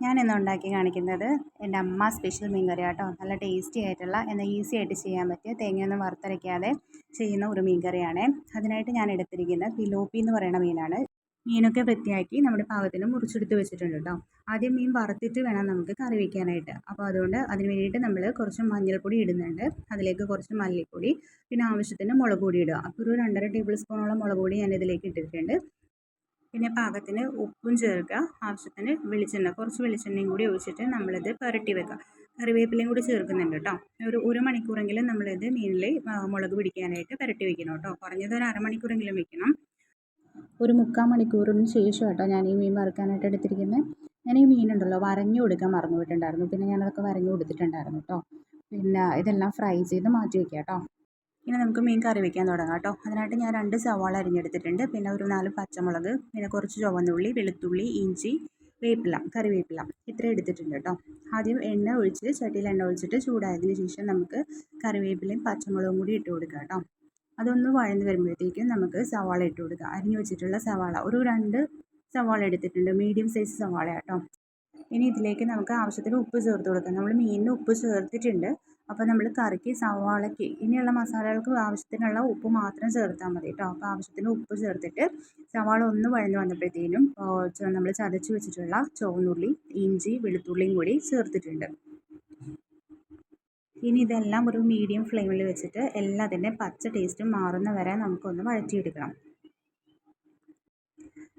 ഞാനിന്ന് ഉണ്ടാക്കി കാണിക്കുന്നത് എൻ്റെ അമ്മ സ്പെഷ്യൽ മീൻ കറി കേട്ടോ. നല്ല ടേസ്റ്റി ആയിട്ടുള്ള എന്നാൽ ഈസി ആയിട്ട് ചെയ്യാൻ പറ്റിയ തേങ്ങയൊന്നും വറുത്തരയ്ക്കാതെ ചെയ്യുന്ന ഒരു മീൻ കറിയാണ്. അതിനായിട്ട് ഞാൻ എടുത്തിരിക്കുന്നത് പിലോപ്പി എന്ന് പറയുന്ന മീനാണ്. മീനൊക്കെ വൃത്തിയാക്കി നമ്മുടെ പാകത്തിന് മുറിച്ചെടുത്ത് വെച്ചിട്ടുണ്ട് കേട്ടോ. ആദ്യം മീൻ വറുത്തിട്ട് വേണം നമുക്ക് കറി വയ്ക്കാനായിട്ട്. അപ്പോൾ അതുകൊണ്ട് അതിന് വേണ്ടിയിട്ട് നമ്മൾ കുറച്ച് മഞ്ഞൾപ്പൊടി ഇടുന്നുണ്ട്. അതിലേക്ക് കുറച്ച് മല്ലിപ്പൊടി, പിന്നെ ആവശ്യത്തിന് മുളക് പൊടി ഇടുക. അപ്പോൾ ഒരു 2.5 ടേബിൾ സ്പൂണോളം മുളക് പൊടി ഞാൻ ഇതിലേക്ക് ഇട്ടിട്ടുണ്ട്. പിന്നെ പാകത്തിന് ഉപ്പും ചേർക്കുക. ആവശ്യത്തിന് വെളിച്ചെണ്ണ, കുറച്ച് വെളിച്ചെണ്ണയും കൂടി ഒഴിച്ചിട്ട് നമ്മളിത് പുരട്ടി വെക്കുക. കറിവേപ്പിലയും കൂടി ചേർക്കുന്നുണ്ട് കേട്ടോ. ഒരു മണിക്കൂറെങ്കിലും നമ്മളിത് മീനിൽ മുളക് പിടിക്കാനായിട്ട് പുരട്ടി വെക്കണം കേട്ടോ. കുറഞ്ഞത് ഒരു അരമണിക്കൂറെങ്കിലും വെക്കണം. ഒരു 3/4 മണിക്കൂറിന് ശേഷം കേട്ടോ ഞാൻ ഈ മീൻ വറുക്കാനായിട്ട് എടുത്തിരിക്കുന്നത്. ഞാൻ ഈ മീനുണ്ടല്ലോ വരഞ്ഞു കൊടുക്കാൻ മറന്നു പോയിട്ടുണ്ടായിരുന്നു. പിന്നെ ഞാനതൊക്കെ വരഞ്ഞു കൊടുത്തിട്ടുണ്ടായിരുന്നു കേട്ടോ. പിന്നെ ഇതെല്ലാം ഫ്രൈ ചെയ്ത് മാറ്റി വയ്ക്കാം കേട്ടോ. ഇനി നമുക്ക് മീൻ കറി വയ്ക്കാൻ തുടങ്ങാം കേട്ടോ. അതിനായിട്ട് ഞാൻ 2 സവാള അരിഞ്ഞെടുത്തിട്ടുണ്ട്. പിന്നെ ഒരു 4 പച്ചമുളക്, പിന്നെ കുറച്ച് ചുവന്നുള്ളി, വെളുത്തുള്ളി, ഇഞ്ചി, വേപ്പില, കറിവേപ്പില ഇത്ര എടുത്തിട്ടുണ്ട് കേട്ടോ. ആദ്യം ചട്ടിയിൽ എണ്ണ ഒഴിച്ചിട്ട് ചൂടായതിന് ശേഷം നമുക്ക് കറിവേപ്പിലയും പച്ചമുളകും കൂടി ഇട്ട് കൊടുക്കാം കേട്ടോ. അതൊന്ന് വഴന്ന് വരുമ്പോഴത്തേക്കും നമുക്ക് സവാള ഇട്ട് കൊടുക്കുക. അരിഞ്ഞു വെച്ചിട്ടുള്ള സവാള ഒരു 2 സവാള എടുത്തിട്ടുണ്ട്. മീഡിയം സൈസ് സവാള കേട്ടോ. ഇനി ഇതിലേക്ക് നമുക്ക് ആവശ്യത്തിന് ഉപ്പ് ചേർത്ത് കൊടുക്കാം. നമ്മൾ മീനിന് ഉപ്പ് ചേർത്തിട്ടുണ്ട്. അപ്പോൾ നമ്മൾ കറിക്ക് സവാളയ്ക്ക് ഇനിയുള്ള മസാലകൾക്ക് ആവശ്യത്തിനുള്ള ഉപ്പ് മാത്രം ചേർത്താൽ മതി കേട്ടോ. അപ്പോൾ ആവശ്യത്തിന് ഉപ്പ് ചേർത്തിട്ട് സവാള ഒന്ന് വഴന്ന് വന്നപ്പോഴത്തേനും നമ്മൾ ചതച്ച് വെച്ചിട്ടുള്ള ചുവന്നുള്ളി, ഇഞ്ചി, വെളുത്തുള്ളിയും കൂടി ചേർത്തിട്ടുണ്ട്. ഇനി ഇതെല്ലാം ഒരു മീഡിയം ഫ്ലെയിമിൽ വെച്ചിട്ട് എല്ലാത്തിൻ്റെ പച്ച ടേസ്റ്റും മാറുന്ന വരെ നമുക്കൊന്ന് വഴറ്റിയെടുക്കണം.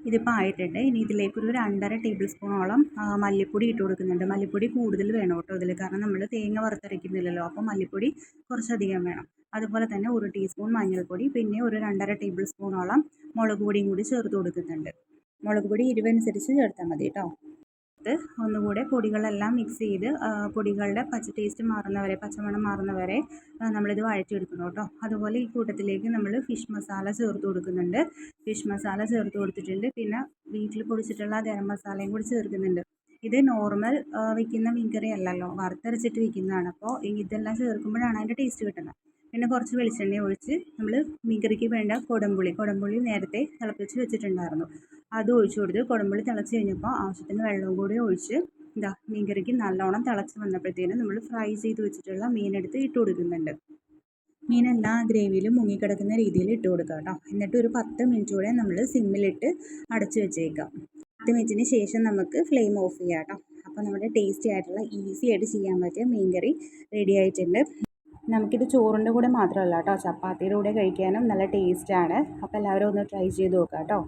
ഇതിപ്പോൾ ആയിട്ടുണ്ട്. ഇനി ഇതിലേക്ക് ഒരു 2.5 ടേബിൾ സ്പൂണോളം മല്ലിപ്പൊടി ഇട്ട് കൊടുക്കുന്നുണ്ട്. മല്ലിപ്പൊടി കൂടുതൽ വേണം കേട്ടോ ഇതിൽ, കാരണം നമ്മൾ തേങ്ങ വറുത്തരയ്ക്കുന്നില്ലല്ലോ. അപ്പോൾ മല്ലിപ്പൊടി കുറച്ചധികം വേണം. അതുപോലെ തന്നെ 1 ടീസ്പൂൺ മഞ്ഞൾപ്പൊടി, പിന്നെ ഒരു 2.5 ടേബിൾ സ്പൂണോളം മുളക് പൊടിയും കൂടി ചേർത്ത് കൊടുക്കുന്നുണ്ട്. മുളക് പൊടി എരിവനുസരിച്ച് ചേർത്താൽ മതി കേട്ടോ. ഒന്നുകൂടെ പൊടികളെല്ലാം മിക്സ് ചെയ്ത് പൊടികളുടെ പച്ച ടേസ്റ്റ് മാറുന്നവരെ, പച്ചമണം മാറുന്നവരെ നമ്മളിത് വഴറ്റിയെടുക്കണം കേട്ടോ. അതുപോലെ ഈ കൂട്ടത്തിലേക്ക് നമ്മൾ ഫിഷ് മസാല ചേർത്ത് കൊടുക്കുന്നുണ്ട്. ഫിഷ് മസാല ചേർത്ത് കൊടുത്തിട്ടുണ്ട്. പിന്നെ വീട്ടിൽ പൊടിച്ചിട്ടുള്ള ഗരം മസാലയും കൂടി ചേർക്കുന്നുണ്ട്. ഇത് നോർമൽ വയ്ക്കുന്ന മീൻ കറി അല്ലല്ലോ, വറുത്തരച്ചിട്ട് വയ്ക്കുന്നതാണ്. അപ്പോൾ ഇതെല്ലാം ചേർക്കുമ്പോഴാണ് അതിൻ്റെ ടേസ്റ്റ് കിട്ടുന്നത്. പിന്നെ കുറച്ച് വെളിച്ചെണ്ണ ഒഴിച്ച് നമ്മൾ മീൻ കറിക്ക് വേണ്ട കുടംപുളി നേരത്തെ തിളപ്പിച്ച് വെച്ചിട്ടുണ്ടായിരുന്നു. അത് ഒഴിച്ചു കൊടുത്ത് കുടംപുളി തിളച്ച് കഴിഞ്ഞപ്പോൾ ആവശ്യത്തിന് വെള്ളവും കൂടി ഒഴിച്ച് മീൻ കറിക്ക് നല്ലോണം തിളച്ച് വന്നപ്പോഴത്തേനും നമ്മൾ ഫ്രൈ ചെയ്ത് വെച്ചിട്ടുള്ള മീനെടുത്ത് ഇട്ട് കൊടുക്കുന്നുണ്ട്. മീനെല്ലാം ഗ്രേവിയിൽ മുങ്ങിക്കിടക്കുന്ന രീതിയിൽ ഇട്ട് കൊടുക്കുക കേട്ടോ. എന്നിട്ട് ഒരു 10 മിനിറ്റ് കൂടെ നമ്മൾ സിമ്മിലിട്ട് അടച്ച് വെച്ചേക്കാം. 10 മിനിറ്റിന് ശേഷം നമുക്ക് ഫ്ലെയിം ഓഫ് ചെയ്യാം കേട്ടോ. അപ്പോൾ നമ്മുടെ ടേസ്റ്റി ആയിട്ടുള്ള ഈസി ആയിട്ട് ചെയ്യാൻ പറ്റിയ മീൻ കറി റെഡി ആയിട്ടുണ്ട്. നമുക്കിത് ചോറിൻ്റെ കൂടെ മാത്രമല്ല കേട്ടോ, ചപ്പാത്തിയുടെ കൂടെ കഴിക്കാനും നല്ല ടേസ്റ്റാണ്. അപ്പോൾ എല്ലാവരും ഒന്ന് ട്രൈ ചെയ്ത് നോക്കാം കേട്ടോ.